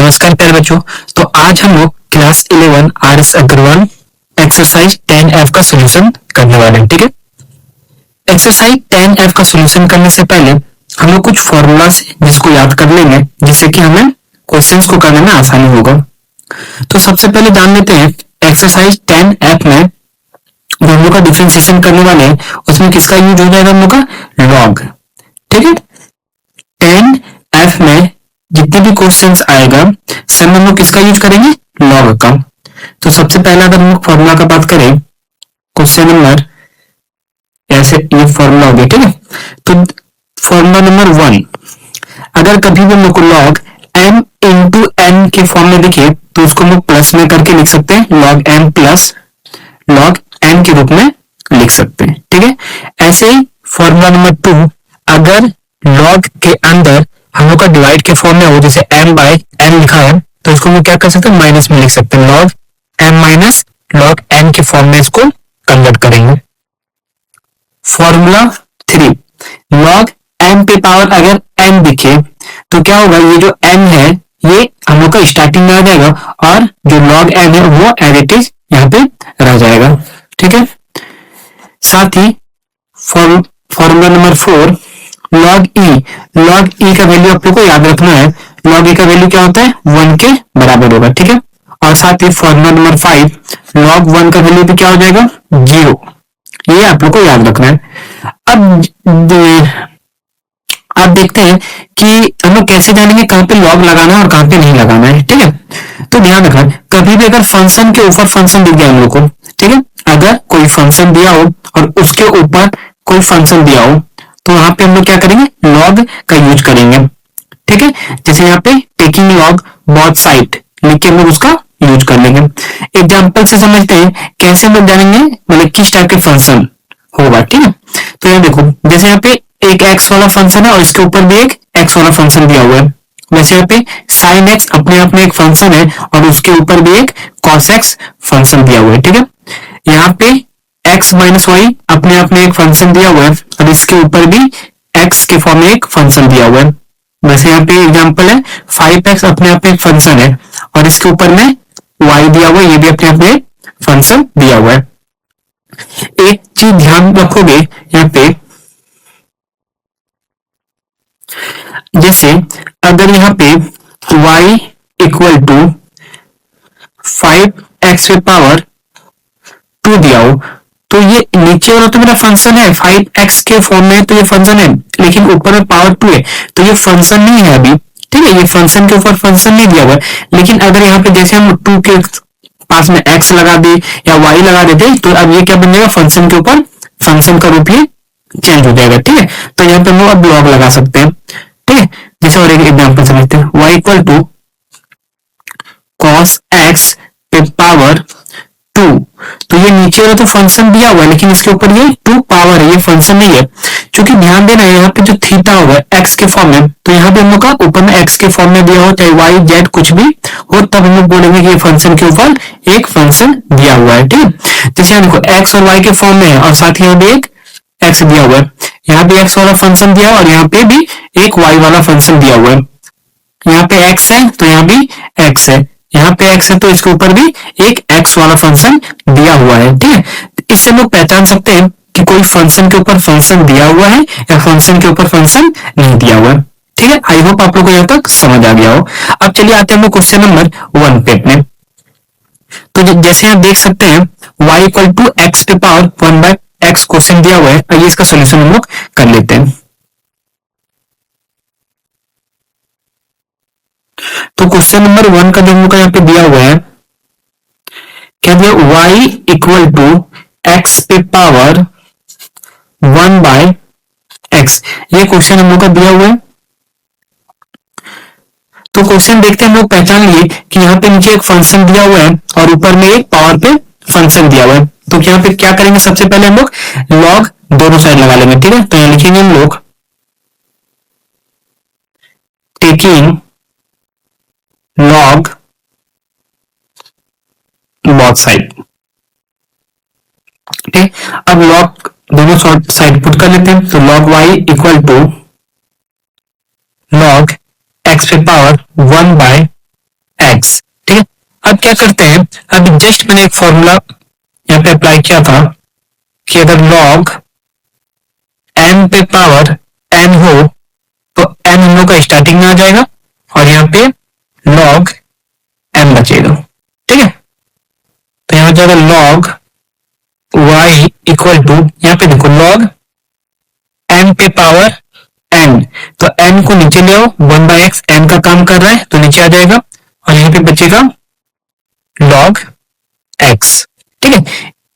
नमस्कार प्यारे बच्चों। तो आज हम लोग class 11 RS. Agarwal exercise 10F का सॉल्यूशन करने वाले हैं। ठीक है, एक्सरसाइज 10F का सॉल्यूशन करने से पहले हम लोग कुछ फॉर्मूलाज जिसको याद कर लेंगे, जिससे कि हमें क्वेश्चंस को करने में आसानी होगा। तो सबसे पहले जान लेते हैं एक्सरसाइज 10F में जो हम लोग का डिफरेंशिएशन करने वाले हैं उसमें किसका यूज हो जाएगा, हम लोग का लॉग। ठीक है, 10F में जितने भी क्वेश्चंस आएगा सब में हम लोग किसका यूज करेंगे, लॉग का। तो सबसे पहला अगर हम लोग फॉर्मूला का बात करें, क्वेश्चन नंबर ऐसे ये फॉर्मूला हो गया। ठीक है, तो फॉर्मूला नंबर 1, अगर कभी भी हम लोग को लॉग m इंटू n के फॉर्म में दिखे तो उसको हम लोग प्लस में करके लिख सकते हैं, log m plus log n के रूप में लिख सकते हैं। ठीक है, ऐसे ही फॉर्मूला नंबर 2, अगर लॉग के अंदर हम लोग का डिवाइड के फॉर्म में हो, जैसे m बाय n लिखा है तो इसको हम क्या कर सकते हैं, माइनस में लिख सकते हैं, log m minus log n के फॉर्म में इसको कन्वर्ट करेंगे। फॉर्मूला 3, लॉग m पे पावर अगर n दिखे तो क्या होगा, ये जो m है ये हम लोग का स्टार्टिंग में आ जाएगा और जो लॉग n है वो एज इट इज यहाँ पे रह जाएगा। ठीक है, साथ ही फॉर्मूला नंबर 4, लॉग ई का वैल्यू आप लोग को याद रखना है, लॉग ई का वैल्यू क्या होता है, 1 के बराबर होगा। ठीक है, और साथ ही फॉर्मूला नंबर 5, लॉग 1 का वैल्यू भी क्या हो जाएगा, 0। ये आप लोग को याद रखना है। अब आप देखते हैं कि हम लोग कैसे जानेंगे कहां पे लॉग लगाना है और कहां पे नहीं लगाना है। ठीक है, तो ध्यान रखना, कभी भी अगर फंक्शन के ऊपर फंक्शन दिख गया हम लोग को, ठीक है, अगर कोई फंक्शन दिया हो और उसके ऊपर कोई फंक्शन दिया हो तो वहां पे हम लोग क्या करेंगे, लॉग का यूज करेंगे। ठीक है, जैसे यहाँ पे टेकिंग लॉग बोथ साइड लिख के हम लोग उसका यूज कर लेंगे। एग्जाम्पल से समझते हैं कैसे हम लोग जानेंगे, मतलब किस टाइप के फंक्शन होगा। ठीक है, तो यहाँ देखो, जैसे यहाँ पे एक x वाला फंक्शन है और इसके ऊपर भी एक x वाला फंक्शन दिया हुआ है। वैसे यहाँ पे sin x अपने आप में एक फंक्शन है और उसके ऊपर भी एक cos x फंक्शन दिया हुआ है। ठीक है, यहाँ पे x माइनस वाई अपने आप में एक फंक्शन दिया हुआ है और इसके ऊपर भी x के फॉर्म में एक फंक्शन दिया हुआ है। वैसे यहाँ पे एग्जांपल है 5x अपने आप में एक फंक्शन है और इसके ऊपर में y दिया हुआ है, ये भी अपने आप में एक फंक्शन दिया हुआ है। एक चीज ध्यान रखोगे यहाँ पे, जैसे अगर यहाँ पे y इक्वल टू 5x पे पावर 2 दिया हो तो ये नीचे वाला तो मेरा फंक्शन है 5x के फॉर्म में, तो ये फंक्शन है, लेकिन ऊपर में पावर 2 है तो ये फंक्शन नहीं है अभी। ठीक है, ये फंक्शन के ऊपर फंक्शन नहीं दिया हुआ है, लेकिन अगर यहाँ पे जैसे हम 2 के पास में x लगा दे या y लगा देते तो अब ये क्या बन जाएगा, फंक्शन के ऊपर फंक्शन का रूप ये चेंज हो जाएगा। ठीक है, तो यहाँ पे हम लोग अब लॉग लगा सकते हैं। ठीक है, जैसे और एक एग्जाम्पल समझते हैं, y equal to cos x पे पावर 2, तो ये नीचे वाला तो फंक्शन दिया हुआ है लेकिन इसके ऊपर ये 2 पावर है, ये फंक्शन नहीं है। क्योंकि ध्यान देना यहाँ पे जो थीटा होगा x के फॉर्म में, तो यहाँ पे हम लोग का ऊपर में x के फॉर्म में दिया हो चाहे y z कुछ भी हो, तब हम लोग बोलेंगे कि ये फंक्शन के ऊपर एक फंक्शन दिया हुआ है। ठीक है, जैसे यहाँ देखो x और y के फॉर्म में है और साथ ही यहाँ भी एक x दिया हुआ है, यहाँ पे x वाला फंक्शन दिया हुआ और यहाँ पे भी एक y वाला फंक्शन दिया हुआ है। यहाँ पे x है तो यहाँ भी x है, यहाँ पे x है तो इसके ऊपर भी एक x वाला फंक्शन दिया हुआ है। ठीक है, इससे लोग पहचान सकते हैं कि कोई फंक्शन के ऊपर फंक्शन दिया हुआ है या फंक्शन के ऊपर फंक्शन नहीं दिया हुआ है। ठीक है, आई होप आप लोग को यहाँ तक समझ आ गया हो। अब चलिए आते हैं हम लोग क्वेश्चन नंबर 1 पे अपने। तो जैसे आप देख सकते हैं y इक्वल टू एक्स पे पावर 1 बाय x क्वेश्चन दिया हुआ है, आइए इसका सोल्यूशन हम लोग कर लेते हैं। तो क्वेश्चन नंबर 1 का जो हम लोग यहाँ पे दिया हुआ है, क्या दिया, y इक्वल टू एक्स पे पावर 1 बाय x, ये क्वेश्चन हम लोग का दिया हुआ है। तो क्वेश्चन देखते हैं हम लोग पहचान लिए कि यहाँ पे नीचे एक फंक्शन दिया हुआ है और ऊपर में एक पावर पे फंक्शन दिया हुआ है। तो यहाँ पे क्या करेंगे, सबसे पहले हम लोग लॉग दोनों साइड लगा लेंगे। ठीक है, तो यहाँ लिखेंगे हम लोग टेकिंग लॉग बोथ साइड। ठीक, अब लॉग दोनों साइड पुट कर लेते हैं, तो log y equal to log x पे पावर 1 बाय अब क्या करते हैं, अब जस्ट मैंने एक फॉर्मूला यहाँ पे अप्लाई किया था कि अगर log n पे पावर n हो तो n हम लोग का स्टार्टिंग में आ जाएगा और यहाँ पे log m बचेगा। ठीक है, तो यहाँ हो जाएगा log y इक्वल टू, यहाँ पे देखो log n पे पावर n, तो n को नीचे ले आओ, 1/x n का काम कर रहा है तो नीचे आ जाएगा और यहाँ पे बचेगा log x। ठीक है,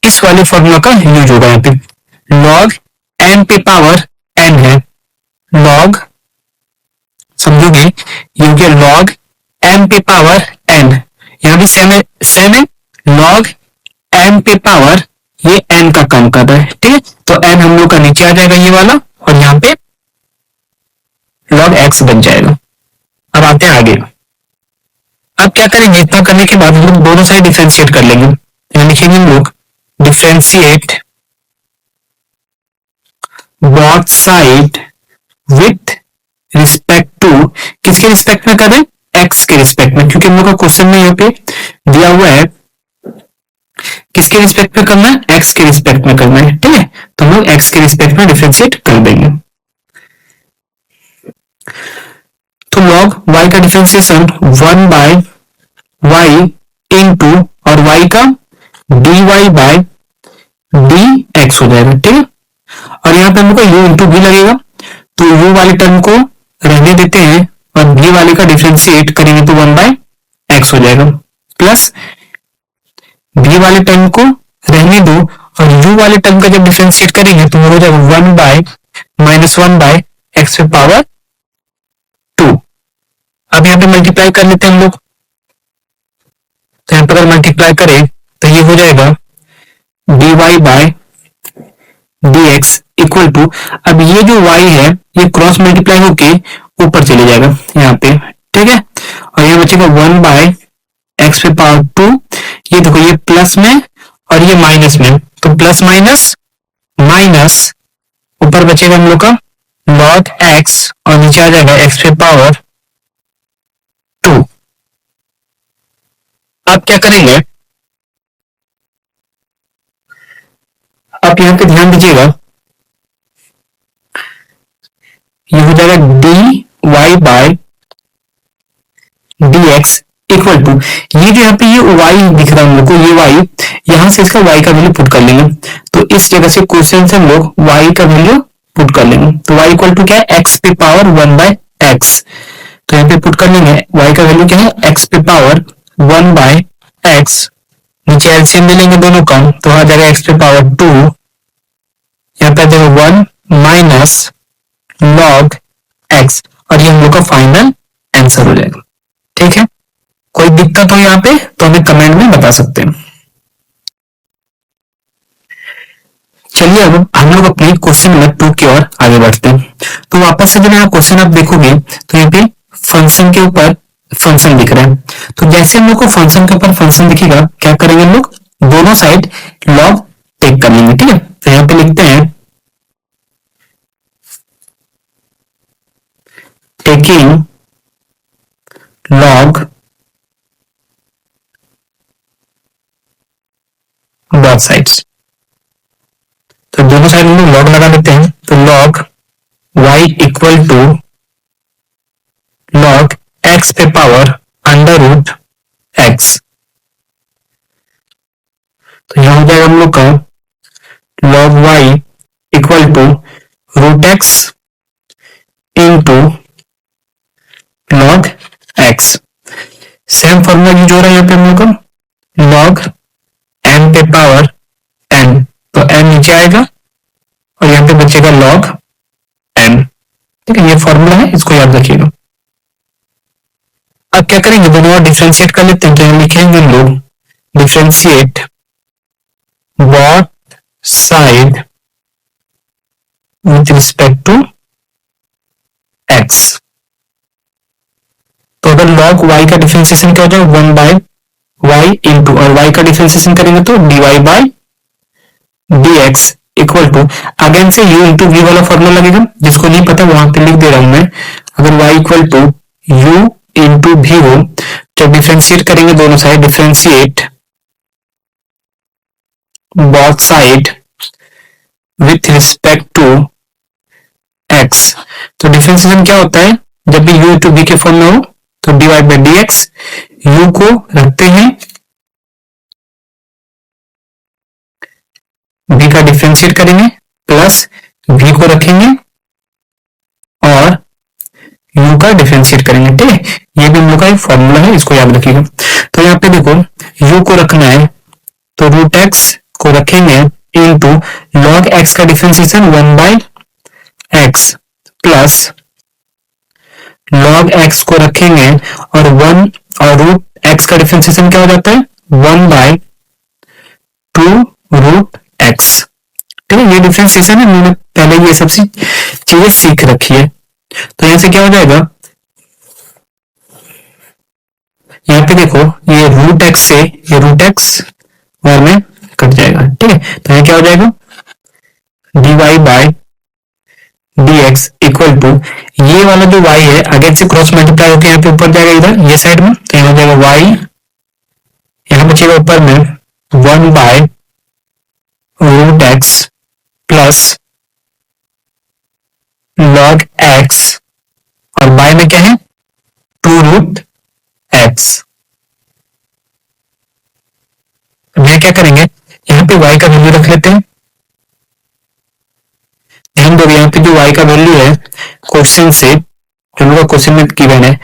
इस वाले फॉर्मूला का यूज होगा यहाँ पे। log n पे पावर n है, log समझोगे ये हो गया log n पे पावर n, यहाँ भी सेम है log n पे पावर, ये n का काम कर रहा है। ठीक है, तो n हम लोग का नीचे आ जाएगा ये वाला और यहाँ पे log x बन जाएगा। अब आते हैं आगे। अब क्या करेंगे, इतना करने के बाद हम लोग दोनों साइड डिफरेंशिएट कर लेंगे। यहाँ लिखेंगे हम लोग differentiate both side with respect to, किसके रिस्पेक्ट में कर रहे हैं, x के रिस्पेक्ट में, क्योंकि हम लोग का क्वेश्चन में यहाँ पे दिया हुआ है किसके रिस्पेक्ट में करना है, x के रिस्पेक्ट में करना है। ठीक है, तो हम लोग x के रिस्पेक्ट में डिफरेंशिएट कर देंगे। तो log y का डिफरेंशिएशन 1/y इंटू और y का dy/dx हो जाएगा। ठीक है, और यहाँ पे हमको u इंटू v लगेगा, तो u वाले टर्म को रहने देते हैं और v वाले का डिफरेंशिएट करेंगे तो 1/x हो जाएगा, प्लस v वाले टर्म को रहने दो और u वाले टर्म का जब डिफरेंशिएट करेंगे तो वो हो जाएगा 1/-1/x पे पावर 2। अब यहाँ पे मल्टीप्लाई कर लेते हैं हम लोग, तो यहाँ पर अगर मल्टीप्लाई करें तो ये हो जाएगा dy/dx इक्वल टू, अब ये जो y है ये क्रॉस मल्टीप्लाई होके ऊपर चले जाएगा यहाँ पे। ठीक है, और यहाँ बचेगा 1/x पे पावर 2, ये देखो ये प्लस में और ये माइनस में, तो प्लस माइनस माइनस, ऊपर बचेगा हम लोग का log x और नीचे आ जाएगा x पे पावर 2। अब क्या करेंगे, आप यहाँ पे ध्यान दीजिएगा, ये हो जाएगा dy/dx इक्वल टू, ये जो यहाँ पे ये y दिख रहा है हम लोग को, ये y, यहां से इसका y का वैल्यू पुट कर लेंगे, तो इस जगह से क्वेश्चन से हम लोग y का वैल्यू पुट कर लेंगे। तो y इक्वल टू क्या है, x पे पावर 1/x, तो यहाँ पे पुट कर लेंगे y का वैल्यू क्या है, x पे पावर 1/x, नीचे एलसीएम ले लेंगे दोनों का, तो आ जाएगा x पे पावर 2, यहाँ पे आ जाएगा 1 माइनस log x, और ये हम लोग का फाइनल आंसर हो जाएगा। ठीक है, कोई दिक्कत हो यहाँ पे तो हमें कमेंट में बता सकते हैं। चलिए अब हम लोग अपने क्वेश्चन नंबर 2 की ओर आगे बढ़ते हैं। तो वापस से जब यहाँ क्वेश्चन आप देखोगे तो यहाँ पे फंक्शन के ऊपर फंक्शन दिख रहा है, तो जैसे हम लोग को फंक्शन के ऊपर फंक्शन दिखेगा क्या करेंगे हम लोग, दोनों साइड लॉग टेक कर लेंगे। ठीक है, तो यहाँ पे लिखते हैं टेकिंग लॉग बोथ साइड्स, तो दोनों साइड में लॉग लगा लेते हैं, तो log y equal to log x पे पावर अंडर रूट x, तो यहां हो जाएगा हम लोग का log y equal to root x into log x। Same formula use हो रहा है यहाँ पे हम लोग का log n पे पावर n, तो n नीचे आएगा और यहाँ पे बचेगा log n। ठीक है, ये फॉर्मूला है, इसको याद रखिएगा। अब क्या करेंगे, दोनों और डिफरेंशिएट कर लेते हैं, तो हम लिखेंगे हम लोग differentiate both side with respect to x, तो अगर log y का डिफरेंशिएशन क्या हो जाएगा, 1/y इंटू, और y का डिफरेंशिएशन करेंगे तो dy/dx इक्वल टू, अगेन से u इंटू v वाला फॉर्मूला लगेगा, जिसको नहीं पता वहां पे लिख दे रहा हूं मैं। अगर y equal to u into v हो, जब डिफरेंशिएट करेंगे दोनों side, differentiate both side with respect to x। तो डिफरेंशिएशन क्या होता है, जब भी u टू b के फॉर्म में हो तो divide by d x, u को रखते हैं v का डिफरेंशिएट करेंगे प्लस v को रखेंगे और u का डिफरेंशिएट करेंगे। ठीक है, ये भी हम लोग का एक फॉर्मूला है, इसको याद रखिएगा। तो यहाँ पे देखो u को रखना है तो रूट एक्स को रखेंगे इनटू लॉग एक्स का differentiation 1 by x plus log x को रखेंगे और 1 और रूट एक्स का डिफरेंशिएशन क्या हो जाता है 1 बाई 2 रूट एक्स। ठीक है, ये डिफरेंशिएशन है, मैंने पहले ये सब चीजें सीख रखी है। तो यहां से क्या हो जाएगा, यहाँ पे देखो ये रूट एक्स से ये रूट एक्स और में कट जाएगा। ठीक है, तो यहाँ क्या हो जाएगा d y by d x equal to ये वाला जो y है अगेन से क्रॉस मल्टीप्लाई होकर यहाँ पे ऊपर जाएगा इधर ये साइड में, तो यहाँ हो जाएगा y, यहाँ बचेगा ऊपर में 1 by root x plus log x और बाय में क्या है 2 रूट एक्स। मैं क्या करेंगे यहाँ पे y का वैल्यू रख लेते हैं, ध्यान दो यहाँ पे जो y का वैल्यू है क्वेश्चन से हम लोग क्वेश्चन में गिवन है,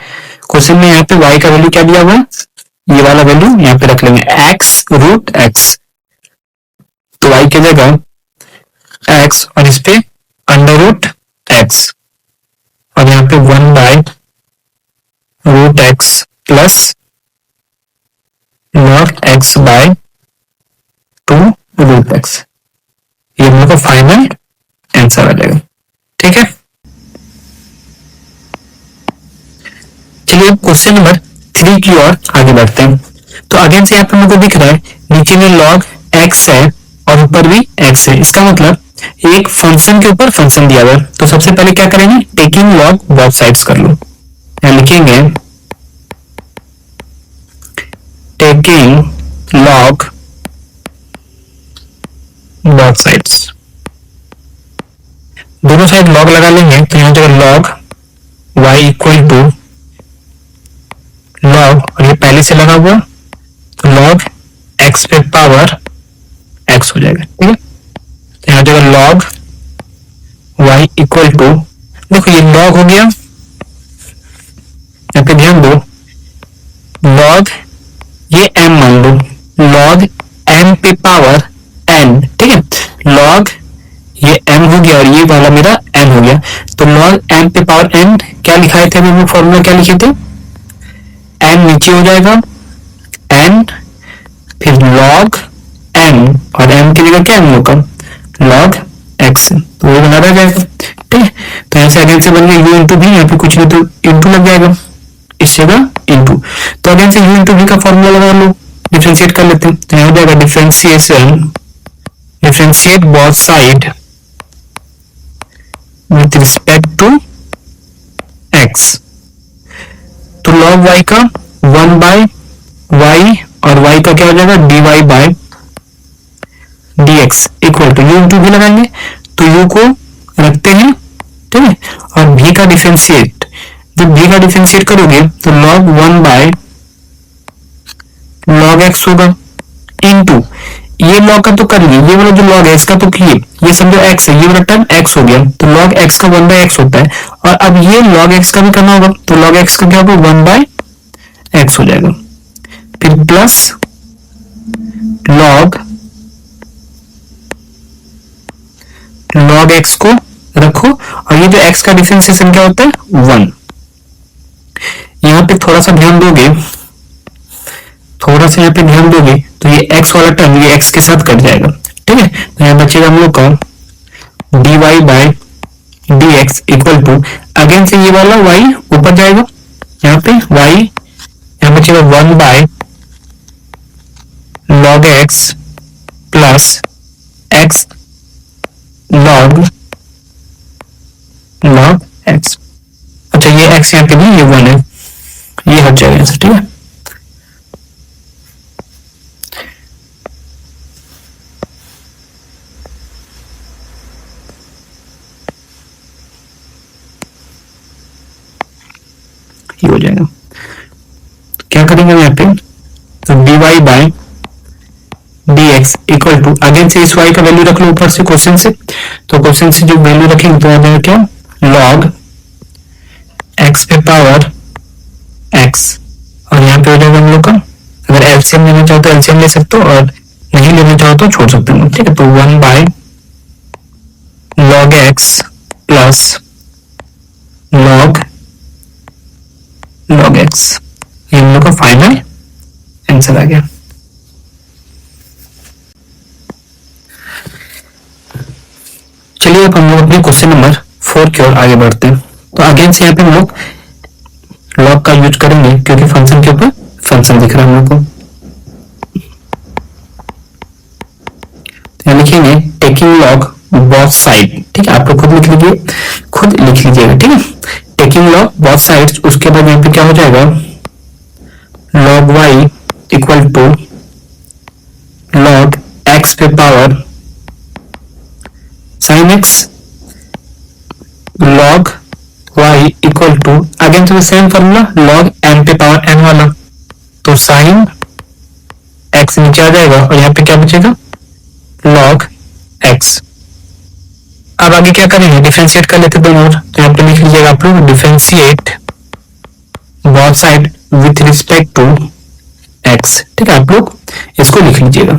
क्वेश्चन में यहाँ पे y का वैल्यू क्या दिया हुआ है, ये वाला वैल्यू यहाँ पे रख लेंगे x रूट x। तो y की जगह x और इस पे अंडर रूट x और यहाँ पे 1 by root x plus log x by 2 root x। ये हम लोग का फाइनल आंसर आ जाएगा। ठीक है, चलिए क्वेश्चन नंबर 3 की ओर आगे बढ़ते हैं। तो अगेन से यहाँ पे हमको दिख रहा है नीचे में log x है और ऊपर भी x है, इसका मतलब एक फंक्शन के ऊपर फंक्शन दिया हुआ है। तो सबसे पहले क्या करेंगे टेकिंग log बोथ साइड्स कर लो, यहाँ लिखेंगे टेकिंग log बोथ साइड्स, दोनों साइड लॉग लगा लेंगे तो यहाँ जगह log y equal to log और ये पहले से लगा हुआ तो लॉग x पे पावर x हो जाएगा। ठीक है, तो यहाँ जगह लॉग y इक्वल टू, देखो ये लॉग हो गया, यहाँ पे ध्यान दो लॉग ये m मान लो लॉग m पे पावर n। ठीक है, लॉग ये m हो गया और ये वाला मेरा n हो गया, तो log m पे पावर n क्या लिखाए थे हम लोग फॉर्मूला क्या लिखे थे, n नीचे हो जाएगा n फिर log m और m की जगह क्या हम लोग का log x, तो वो बना रह जाएगा। ठीक है, तो यहाँ से अगेन से बन गया u इंटू भी, यहाँ पे कुछ नहीं तो इंटू लग जाएगा इस जगह इंटू, तो अगेन से u इंटू भी का फॉर्मूला लगा लो, डिफरेंशिएट कर लेते हैं। तो यहाँ हो जाएगा differentiate both side with respect to x। तो log y का 1 बाय y और y का क्या हो जाएगा dy by dx equal to u into v लगाएंगे तो u को रखते हैं। ठीक है, और v का डिफरेंशिएट, जब v का डिफरेंशिएट करोगे तो log 1 बाय log x होगा इनटू ये log का तो कर लिए, ये वाला जो log है इसका तो किए, ये समझो x है, ये वाला टर्म x हो गया तो log x का 1 बाय x होता है, और अब ये log x का भी करना होगा तो log x का क्या होगा 1 बाय x हो जाएगा, फिर प्लस log x को रखो और ये जो x का डिफरेंशिएशन क्या होता है 1। यहाँ पे थोड़ा सा ध्यान दोगे, थोड़ा सा यहाँ पे ध्यान दोगे तो ये x वाला टर्म ये x के साथ कट जाएगा। ठीक है, तो यहाँ बचेगा हम लोग का dy by dx equal to, again से ये वाला y ऊपर जाएगा, यहाँ पे y यहाँ बचेगा 1 by log x plus x log x। अच्छा ये x यहाँ पे नहीं, ये 1 है, ये हट जाएगा यहाँ से। ठीक है, क्या करेंगे यहाँ पे, तो dy by dx equal to, again से इस y का वैल्यू रख लो ऊपर से क्वेश्चन से, तो क्वेश्चन से जो वैल्यू रखेंगे तो आ जाएगा क्या, log x पे पावर x, और यहाँ पे हो जाएगा हम लोग का, अगर एलसीएम लेना चाहो तो एलसीएम ले सकते हो और नहीं लेना चाहो तो छोड़ सकते हो, ठीक है। तो 1 by log x plus log x, ये हम लोग का फाइनल आंसर आ गया। चलिए अब हम लोग अपने क्वेश्चन नंबर 4 की ओर आगे बढ़ते हैं। तो अगेन से यहाँ पे हम लोग लॉग का यूज करेंगे क्योंकि फंक्शन के ऊपर फंक्शन दिख रहा है हम लोग को। तो लिखेंगे टेकिंग लॉग बोथ साइड, ठीक है, आप लोग खुद लिख लीजिए, खुद लिख लीजिएगा, ठीक है। टेकिंग लॉग बोथ साइड्स, उसके बाद यहाँ पे क्या हो जाएगा, log y equal to log x पे power sin x, log y equal to, again तो सेम फॉर्मूला, log m पे पावर n वाला, तो sin x नीचे आ जाएगा और यहाँ पे क्या बचेगा, log x। अब आगे क्या करेंगे, डिफरेंशिएट कर लेते दोनों ओर, तो यहाँ पे लिख लीजिएगा आप लोग differentiate both side with respect to x, ठीक है, आप लोग इसको लिख लीजिएगा।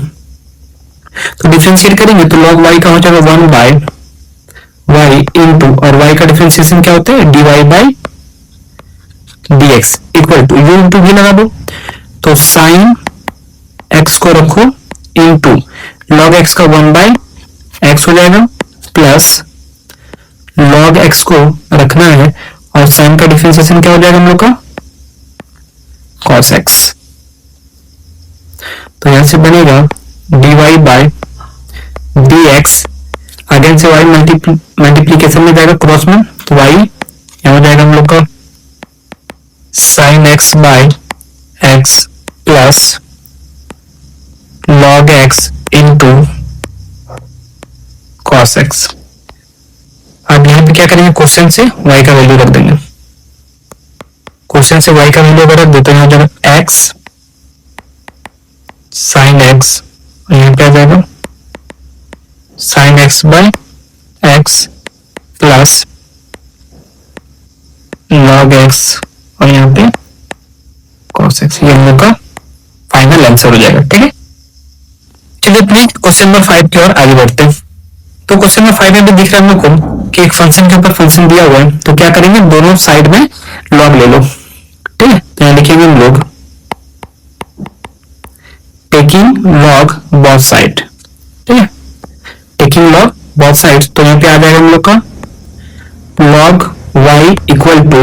तो डिफरेंशिएट करेंगे तो log y का हो जाएगा 1 बाय y इंटू, और y का डिफरेंशिएशन क्या होता है, dy by dx equal to, u into v लगा दो, तो sin x को रखो इंटू log x का 1 बाय x हो जाएगा, प्लस log x को रखना है और sin का डिफरेंशिएशन क्या हो जाएगा हम लोग का, cos x। तो यहां से बनेगा dy बाय dx, अगेन से y मल्टीप्लीकेशन में जाएगा क्रॉस में, तो y यहां हो जाएगा हम लोग का sin x by x plus log x into cos x। अब यहां पे क्या करेंगे, क्वेश्चन से y का वैल्यू रख देंगे, क्वेश्चन से y का वैल्यू अगर रख देते हैं हो जाएगा x sin x, और यहाँ पे आ जाएगा sin x by x plus log x, और यहाँ पे cos x, ये हम लोग का फाइनल आंसर हो जाएगा, ठीक है। चलिए अपने क्वेश्चन नंबर 5 की ओर आगे बढ़ते हैं। तो क्वेश्चन नंबर 5 में भी दिख रहा है हम लोग को कि एक फंक्शन के ऊपर फंक्शन दिया हुआ है, तो क्या करेंगे, दोनों साइड में लॉग ले लो, ठीक है। तो यहाँ लिखेंगे हम लोग टेकिंग लॉग बोथ साइड, ठीक है, टेकिंग लॉग बोथ साइड, तो यहाँ पे आ जाएगा हम लोग का log y equal to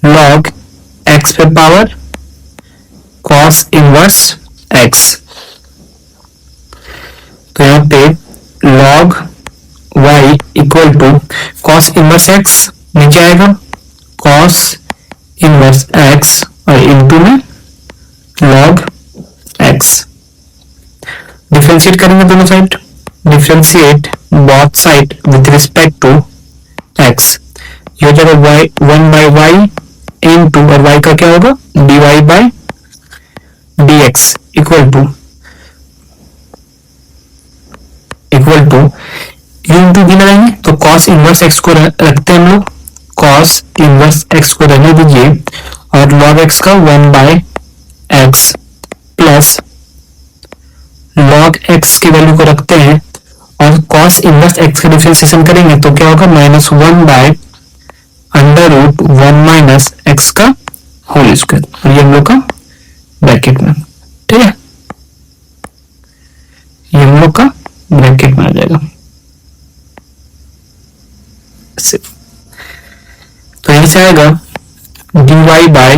log x पे पावर cos इनवर्स x। तो यहाँ पे log y equal to cos inverse x नीचे आएगा, cos इनवर्स x और इनटू में log x। डिफरेंशिएट करेंगे दोनों side, differentiate both side with respect to x, ये हो जाएगा y 1 बाय y इनटू, और y का क्या होगा, dy by dx equal to u into v लगाएंगे, तो cos इनवर्स x को रखते हैं हम लोग, cos इनवर्स x को रहने दीजिए, और log x का 1 by x plus log x की वैल्यू को रखते हैं और cos इनवर्स x का डिफरेंशिएशन करेंगे तो क्या होगा, -1 by under root 1 minus x का होल स्क्वायर, और ये हम लोग का ब्रैकेट में, ठीक है, ये हम लोग का ब्रैकेट में आ जाएगा। तो यहां से आएगा dy by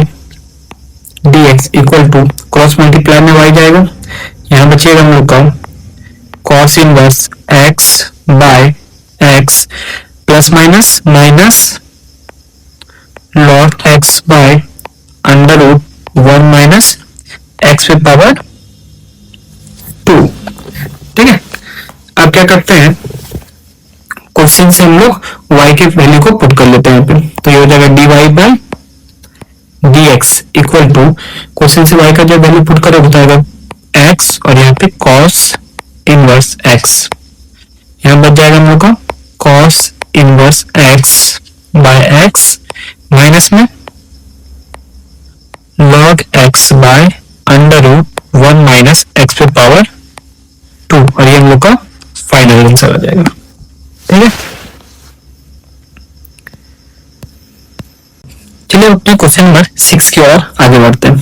dx equal to, cross multiply में y जाएगा, यहां बचेगा हम लोग का cos inverse x by x plus minus minus log x by under root 1 minus x पे पावर 2, ठीक है। अब क्या करते हैं, क्वेश्चन से हम लोग y के वैल्यू को पुट कर लेते हैं यहाँ पे, तो ये हो जाएगा dy by dx x equal to, question से y का जो वैल्यू पुट करोगे तो आएगा x, और यहाँ पे cos इनवर्स x, यहाँ बच जाएगा हम लोग का cos inverse x by x minus में log x by under root 1 minus x पे पावर 2, और ये हम लोग का फाइनल आंसर आ जाएगा। ठीक है, चलिए अपने क्वेश्चन नंबर 6 की ओर आगे बढ़ते हैं।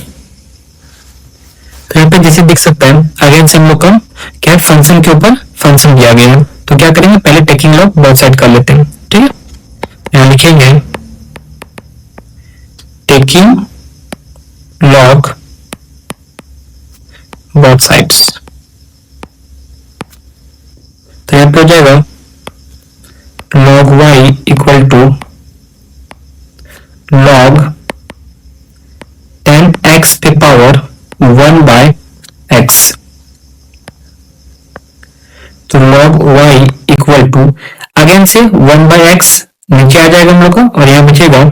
तो यहाँ पे जैसे देख सकते हैं अगेन से हम लोग का क्या फंक्शन के ऊपर फंक्शन दिया गया है, तो क्या करेंगे पहले टेकिंग लॉग बोथ साइड कर लेते हैं। ठीक है, यहाँ लिखेंगे टेकिंग लॉग बोथ साइड्स, तो यहाँ पे हो जाएगा log y equal to log 10x पे पावर 1 बाय x, तो log y equal to again से 1 बाय x नीचे आ जाएगा हम लोग का, और यहां बचेगा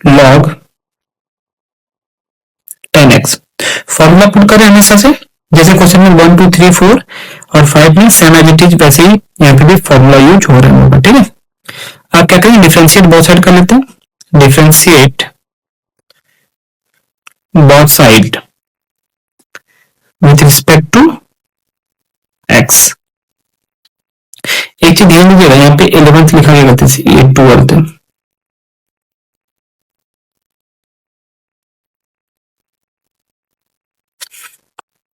log 10x। फॉर्मूला पुट करें हमेशा से, जैसे क्वेश्चन में 1 2 3 4 और 5 में सेम एज इट इज, वैसे ही यहाँ पे भी फॉर्मूला यूज हो रहा है। ठीक है, आप क्या करेंगे डिफरेंशिएट बोथ साइड कर लेते हैं, differentiate both side with respect to x। एक चीज ध्यान दीजिएगा, यहाँ पे 11th लिखा गया गलती से, ये 12th है।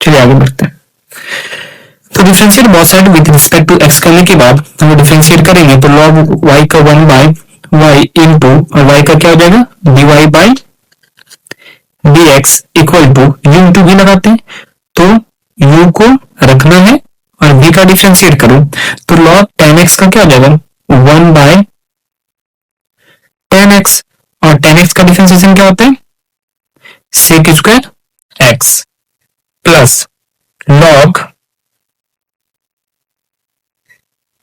चलिए आगे बढ़ते हैं। तो differentiate both side with respect to x करने के बाद हम डिफरेंशिएट करेंगे, तो log y का 1 बाय y इनटू, और y का क्या हो जाएगा dy by dx equal to u into v लगाते हैं, तो u को रखना है और v का डिफरेंशिएट करो, तो log 10x का क्या हो जाएगा 1 बाय 10x, और 10x का डिफरेंशिएशन क्या होता है sec square x plus log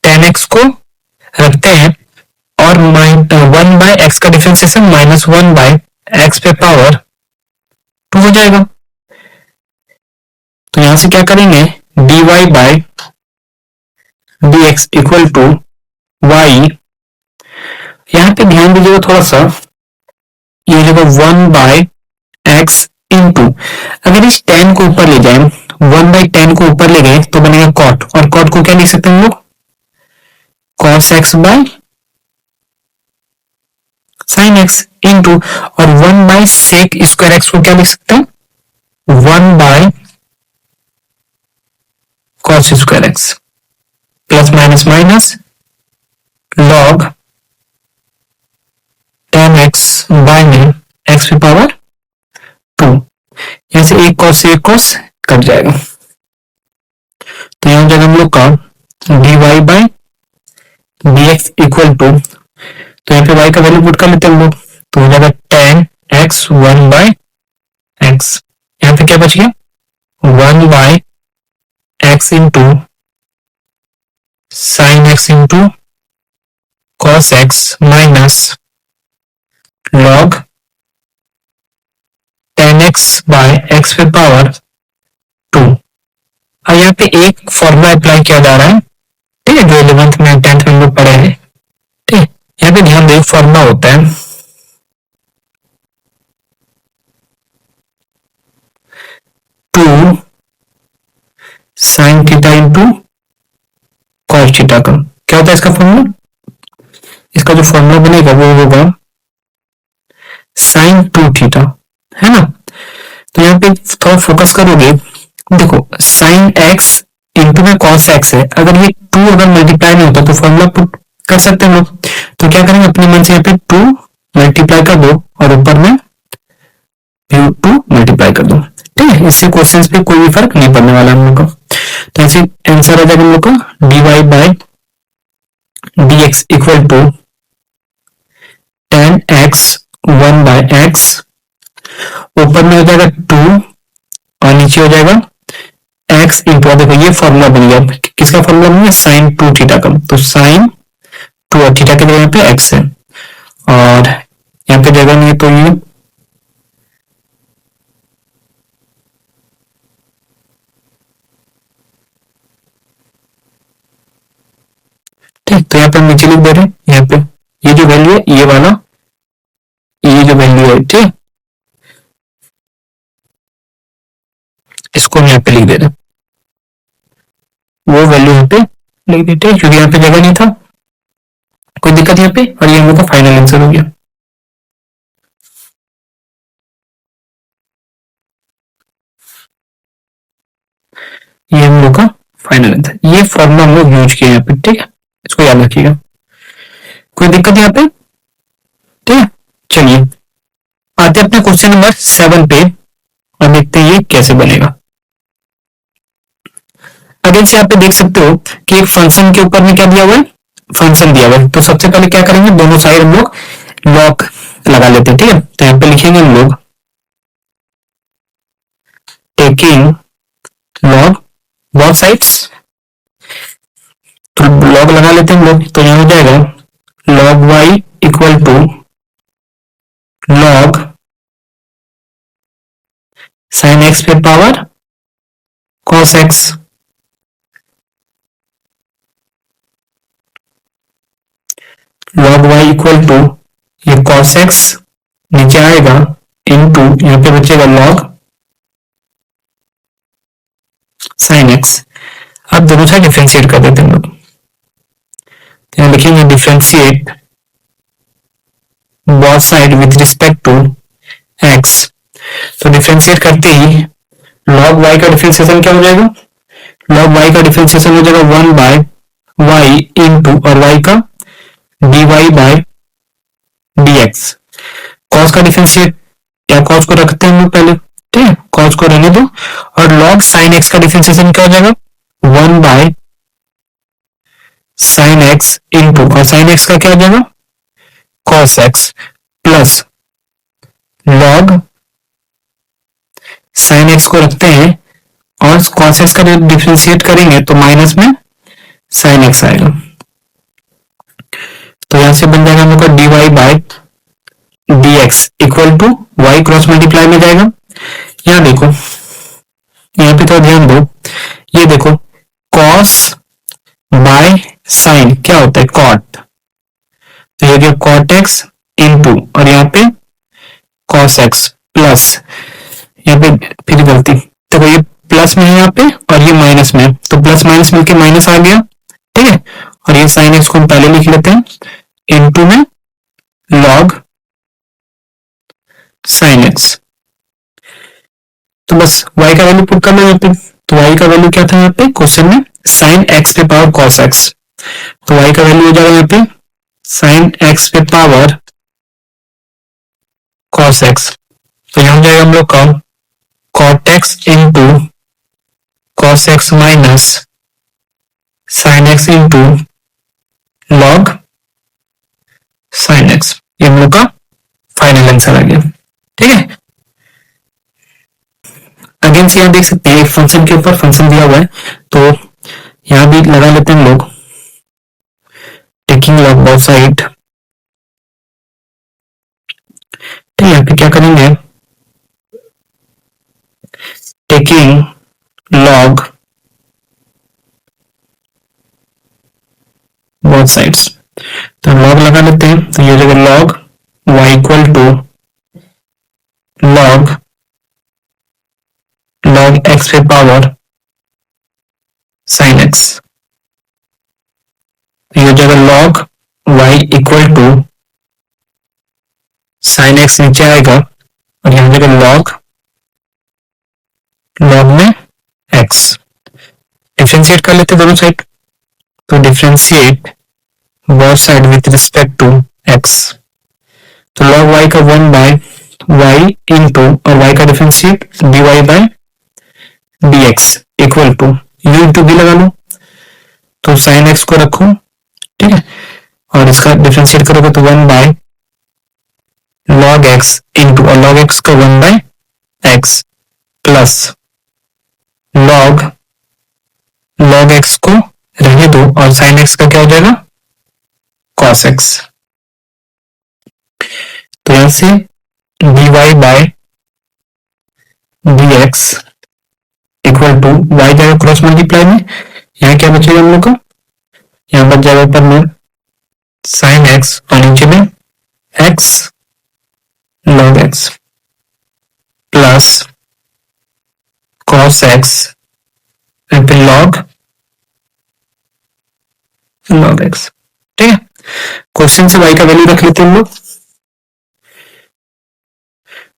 10x को रखते हैं और 1 बाय x का डिफरेंशिएशन माइनस 1 बाय x पे पावर 2 हो जाएगा। तो यहां से क्या करेंगे dy by dx equal to y, यहां पे ध्यान दीजिएगा थोड़ा सा, ये हो जाएगा 1 बाय x इंटू, अगर इस 10 को ऊपर ले जाए 1 बाय 10 को ऊपर ले गए तो बनेगा cot, और cot को क्या लिख सकते हैं हम लोग cos x by sin x into, और 1 बाय sec स्क्वायर x को क्या लिख सकते हैं 1 by cos square x plus minus minus log 10x by में x की पावर 2, यहां से एक cos से एक cos कट जाएगा, तो यहां जाएगा हम लोग का dy by dx equal to, तो यहाँ पे y का वैल्यू पुट कर लेते हैं हम लोग, तो हो जाएगा 10x 1 बाय x, यहाँ पे क्या बच गया 1 by x into sine x into cos x minus log 10x by x पे पावर 2। और यहाँ पे एक फॉर्मूला अप्लाई किया जा रहा है, ठीक है, जो 11th में 10th में हम लोग पढ़े हैं। ठीक है, यहाँ पे ध्यान दें फॉर्मूला होता है 2 sine theta into cos theta का। क्या होता है इसका फॉर्मूला, इसका जो फॉर्मूला बनेगा वो होगा साइन 2 थीटा, है ना। तो यहाँ पे थोड़ा फोकस करोगे, देखो साइन x इंटू में कॉस x है, अगर ये 2 अगर मल्टीप्लाई नहीं होता तो फॉर्मूला पुट कर सकते हैं लोग, तो क्या करेंगे अपने मन से यहाँ पे 2 मल्टीप्लाई कर दो और ऊपर में 2 मल्टीप्लाई कर दो। ठीक है, इससे क्वेश्चंस पे कोई भी फर्क नहीं पड़ने वाला हम लोग का। तो ऐसे आंसर आ जाएगा हम लोग का dy by dx equal to 10x 1 by x, ऊपर में हो जाएगा 2 और नीचे हो जाएगा x इंटू, देखो ये फॉर्मूला बन गया, किसका फॉर्मूला बन गया साइन 2 थीटा का, तो साइन 2 और थीटा के जगह पे x है, और यहाँ पे जगह नहीं है तो ये ठीक, तो यहाँ पे हम नीचे लिख दे रहे हैं, यहाँ पे ये जो वैल्यू है ये वाला, ये जो वैल्यू है, ठीक, इसको हम यहाँ पे लिख दे रहे हैं, वो वैल्यू यहाँ पे लिख देते हैं क्योंकि यहाँ पे जगह नहीं था, कोई दिक्कत यहाँ पे, और ये हम लोग का फाइनल आंसर हो गया। ये हम लोग का फाइनल आंसर, ये फॉर्मूला हम लोग यूज किए यहाँ पे, ठीक है, इसको याद रखिएगा, कोई दिक्कत यहाँ पे, ठीक है। चलिए आते हैं अपने क्वेश्चन नंबर 7 पे और देखते हैं ये कैसे बनेगा। अगेन से यहाँ पे देख सकते हो कि एक फंक्शन के ऊपर में क्या दिया हुआ है, फंक्शन दिया हुआ है, तो सबसे पहले क्या करेंगे, दोनों साइड हम लोग लॉक लगा लेते हैं, ठीक है। तो यहाँ पे लिखेंगे हम लोग टेकिंग लॉग बोथ साइड्स, तो लॉग लगा लेते हैं हम लोग, तो यहाँ हो जाएगा log y equal to log sin x पे power cos x, log y equal to ये cos x नीचे आएगा इनटू यहाँ पे बचेगा log sin x। अब दोनों साइड डिफरेंशिएट कर देते हैं हम लोग, यहाँ लिखेंगे differentiate both side with respect to x, तो डिफरेंशिएट करते ही log y का डिफरेंशिएशन क्या हो जाएगा, log y का डिफरेंशिएशन हो जाएगा 1 बाय y इनटू और y का dy बाय dx, cos का डिफरेंशिएट या cos को रखते हैं हम लोग पहले, ठीक है, cos को रहने दो, और log sin x का डिफरेंशिएशन क्या हो जाएगा 1 बाय sin x इनटू और sin x का क्या हो जाएगा cos x plus log sin x को रखते हैं और cos x का डिफरेंशिएट करेंगे तो माइनस में sin x आएगा, तो यहां से बन जाएगा हम लोग का dy by dx equal to y cross multiply में जाएगा। यहां देखो, यहाँ पे तो ध्यान दो, ये देखो cos बाय sin क्या होता है cot, तो ये cot x इनटू और यहाँ पे cos x प्लस, यहाँ पे फिर गलती, तो ये प्लस में है यहाँ पे और ये माइनस में है, तो प्लस माइनस मिलके माइनस आ गया, ठीक है, और ये sin x को हम पहले लिख लेते हैं इनटू में log sin x, तो बस y का वैल्यू पुट कर लो यहाँ पे, तो y का वैल्यू क्या था यहाँ पे क्वेश्चन में sin x पे पावर cos x, तो y का वैल्यू हो जाएगा यहाँ पे sin x पे पावर cos x, तो यहाँ हो जाएगा हम लोग का cot x into cos x minus sin x into log sin x, ये हम लोग का फाइनल आंसर आ गया, ठीक है। अगेन से यहाँ देख सकते हैं एक फंक्शन के ऊपर फंक्शन दिया हुआ है, तो यहां भी लगा लेते हैं हम लोग टेकिंग लॉग बोथ साइड, ठीक है, यहाँ पे क्या करेंगे टेकिंग लॉग बोथ साइड्स, तो लॉग लगा लेते हैं, तो ये जगह log y equal to log x पे पावर sin x, ये जगह log y equal to sin x नीचे आएगा और यहां जगह log में x, डिफरेंशिएट कर लेते दोनों साइड, तो differentiate both side with respect to x, तो log y का 1 बाय y इंटू और y का differentiate dy by dx equal to u into b लगा लो, तो sin x को रखो, ठीक है, और इसका डिफरेंशिएट करोगे तो 1 बाय log x इंटू और log x का 1 by x plus log x को रहने दो और sin x का क्या हो जाएगा cos x, तो यहां से dy by dx equal to y जाएगा क्रॉस मल्टीप्लाई में, यहाँ क्या बचेगा हम लोग का यहाँ पर जाएगा ऊपर में साइन एक्स और नीचे में x log x plus cos x and फिर लॉग एक्स। ठीक है, क्वेश्चन से y का वैल्यू रख लेते हैं हम लोग।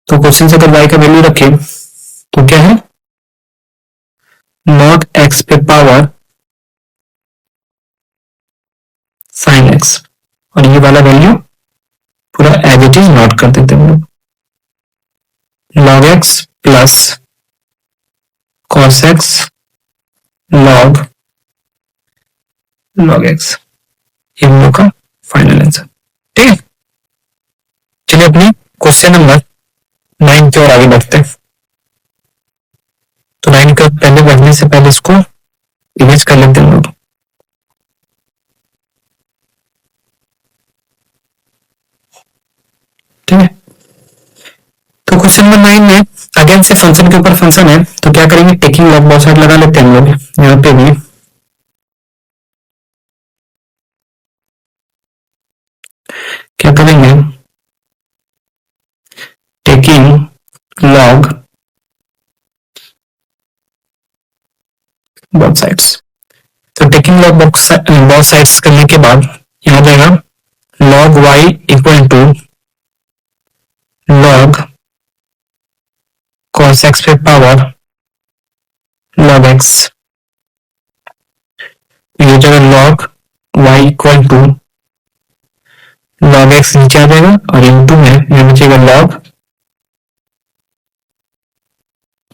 तो क्वेश्चन से अगर y का वैल्यू रखें तो क्या है, log x पे पावर साइन एक्स, और ये वाला वैल्यू पूरा एज इट इज नोट कर देते हैं हम लोग, log x plus cos x log x, ये हम लोग का फाइनल आंसर। ठीक है, चलिए अपनी क्वेश्चन नंबर 9 की ओर आगे बढ़ते हैं। तो 9 का पहले बढ़ने से पहले इसको इमेज कर लेते हैं हम लोग। ठीक है, तो क्वेश्चन नंबर 9 में अगेन से फंक्शन के ऊपर फंक्शन है, तो क्या करेंगे, टेकिंग लॉग बहुत साइड लगा लेते हैं हम लोग। यहाँ पे भी क्या करेंगे, टेकिंग लॉग बोथ साइड्स। तो टेकिंग लॉग बोथ साइड्स करने के बाद यहाँ जाएगा log y equal to log cos x पे पावर log x, ये जगह log y equal to log x नीचे आ जाएगा और इंटू में ये बचेगा log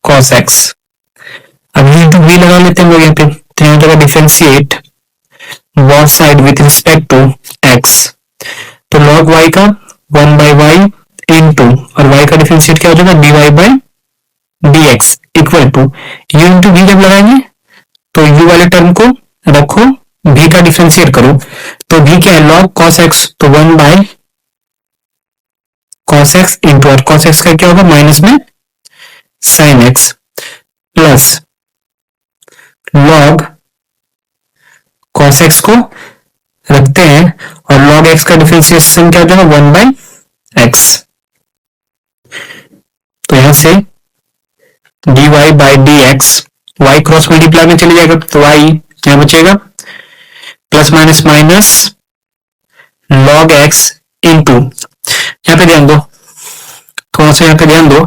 cos x। अब ये इंटू v लगा लेते हैं लोग यहाँ पे, तो यहाँ जगह differentiate both side with respect to x, तो log y का 1 by y इंटू और y का डिफरेंशिएट क्या हो जाएगा dy by dx equal to u into v। जब लगाएंगे तो u वाले टर्म को रखो, v का डिफरेंशिएट करो, तो v क्या है log cos x, तो 1 by cos x इंटू और cos x का क्या होगा माइनस में sin x plus log cos x को रखते हैं और log x का डिफरेंशिएशन क्या हो जाएगा 1 by x, तो यहां से dy by dx y cross multiply में चले जाएगा, तो y क्या बचेगा plus minus minus log x into, यहाँ पे ध्यान दो, थोड़ा सा यहाँ पे ध्यान दो,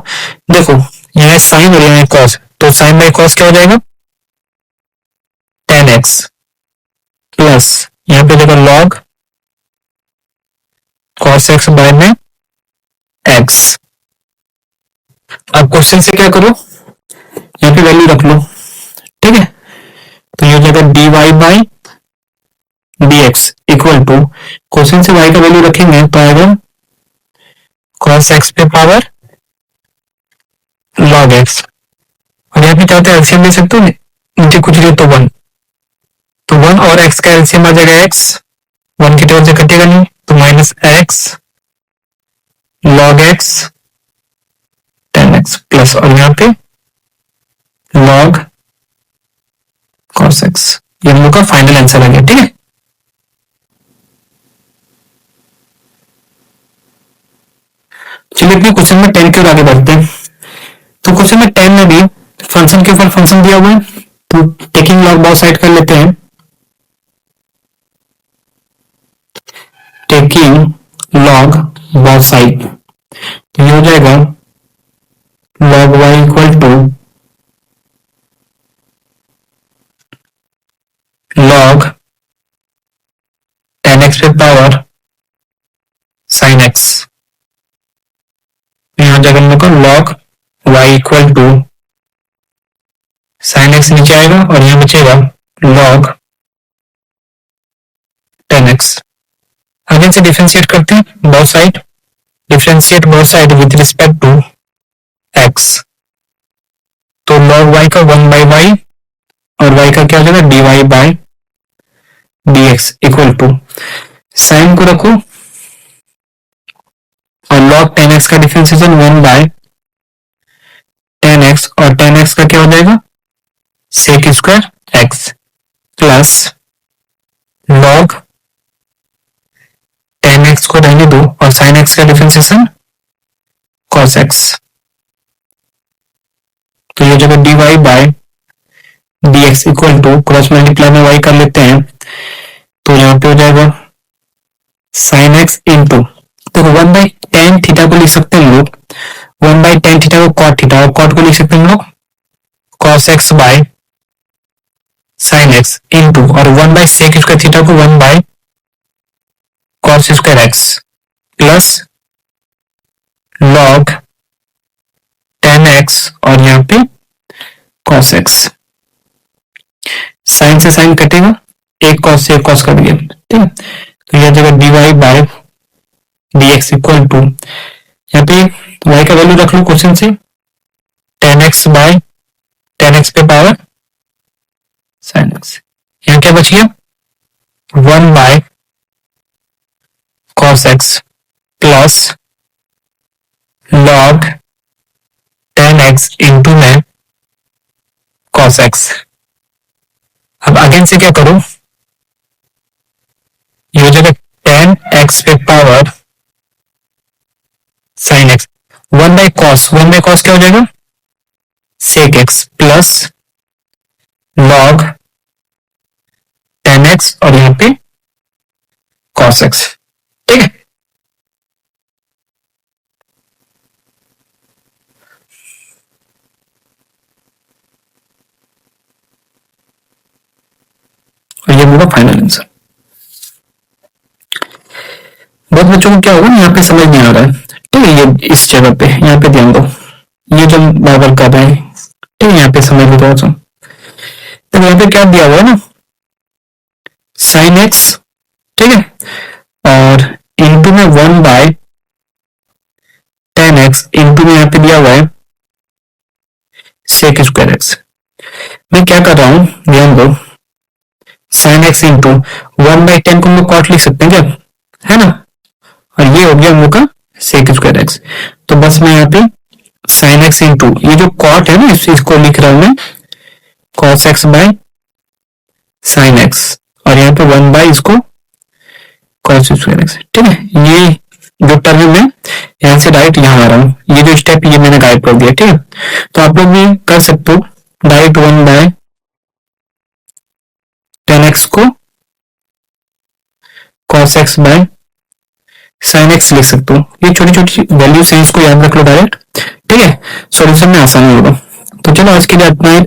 देखो यहाँ है साइन और यहाँ है कॉस, तो साइन बाई कॉस क्या हो जाएगा tan x प्लस यहाँ पे देखो log cos x बाय में x। अब क्वेश्चन से क्या करो, यहाँ पे वैल्यू रख लो। ठीक है, तो ये हो जाएगा dy by dx equal to, question से y का वैल्यू रखेंगे तो आएगा cos x पे पावर log x, और यहाँ पे चाहते हैं एलसीएम ले सकते हो, नीचे कुछ ले तो 1, तो 1 और x का एलसीएम आ जाएगा x, 1 की टेबल से कटेगा नहीं, तो minus x log x tan x plus और यहाँ पे log cos x, ये हम लोग का फाइनल आंसर आ गया। ठीक है, चलिए अपने क्वेश्चन में 10 की ओर आगे बढ़ते हैं। तो क्वेश्चन में 10 में भी फंक्शन के ऊपर फंक्शन दिया हुआ है, तो टेकिंग लॉग बोथ साइड कर लेते हैं, टेकिंग लॉग बोथ साइड, तो ये हो जाएगा log y equal to log tan x पे पावर sin x, यहाँ जाकर हम लोग का log y equal to sin x नीचे आएगा और यहाँ बचेगा log tan x। अगेन से डिफरेंशिएट करते हैं both side, differentiate both side with respect to x, तो log y का 1 by y और y का क्या हो जाएगा dy by dx equal to, sine को रखो और log tan x का डिफरेंशिएशन 1 by tan x, और tan x का क्या हो जाएगा sec square x plus log 10x को रहने दो और sin x का डिफरेंशिएशन cos x। तो ये जगह dy by dx equal to cross multiply में y कर लेते हैं, तो यहां पे हो जाएगा sin x इंटू, तो 1/tan थीटा को लिख सकते हैं हम लोग, 1/tan थीटा को cot थीटा, और cot को लिख सकते हैं हम लोग cos x by sin x into, और 1/sec स्क्वायर थीटा को 1/cos square x plus log tan x और यहाँ पे cos x। sin से sin कटेगा, एक cos से एक cos कट गया, ठीक है। तो यह जगह dy by dx equal to, यहाँ पे y का वैल्यू रख लो क्वेश्चन से, tan x by tan x पे पावर sin x। यहाँ क्या बच गया 1/cos x plus log tan x into में cos x। अब अगेन से क्या करो, ये हो जाएगा tan x पे पावर sin x, 1/cos क्या हो जाएगा sec x plus log tan x और यहां पे cos x, ठीक है। और ये होगा फाइनल आंसर। बहुत बच्चों को क्या होगा यहाँ पे समझ नहीं आ रहा है, ठीक है। ये इस जगह पे यहाँ पे ध्यान दो, ये जो बार कर रहे हैं, ठीक है, यहाँ पे समझ लो थोड़ा सा। तो यहाँ पे क्या दिया हुआ है ना sin x, ठीक है, और इंटू में 1/tan x इंटू में यहाँ पे दिया हुआ है sec स्क्वायर x। मैं क्या कर रहा हूं ध्यान दो, sin x इंटू 1/tan को हम लोग cot लिख सकते हैं क्या, है ना, और ये हो गया हम लोग का sec स्क्वायर x। तो बस मैं यहाँ पे sin x इंटू ये जो cot है ना इसको लिख रहा हूं मैं cos x by sin x, और यहाँ पे 1/ इसको cos स्क्वायर x, ठीक है। ये जो टर्म में यहाँ से डायरेक्ट यहाँ आ रहा हूँ, ये जो स्टेप ये मैंने गायब कर दिया, ठीक है। तो आप लोग भी कर सकते हो डायरेक्ट 1/tan x को cos x by sin x लिख सकते हो। ये छोटी छोटी वैल्यू से इसको याद रख लो डायरेक्ट, ठीक है, सॉल्यूशन में आसानी होगा। तो चलो आज के लिए इतना ही।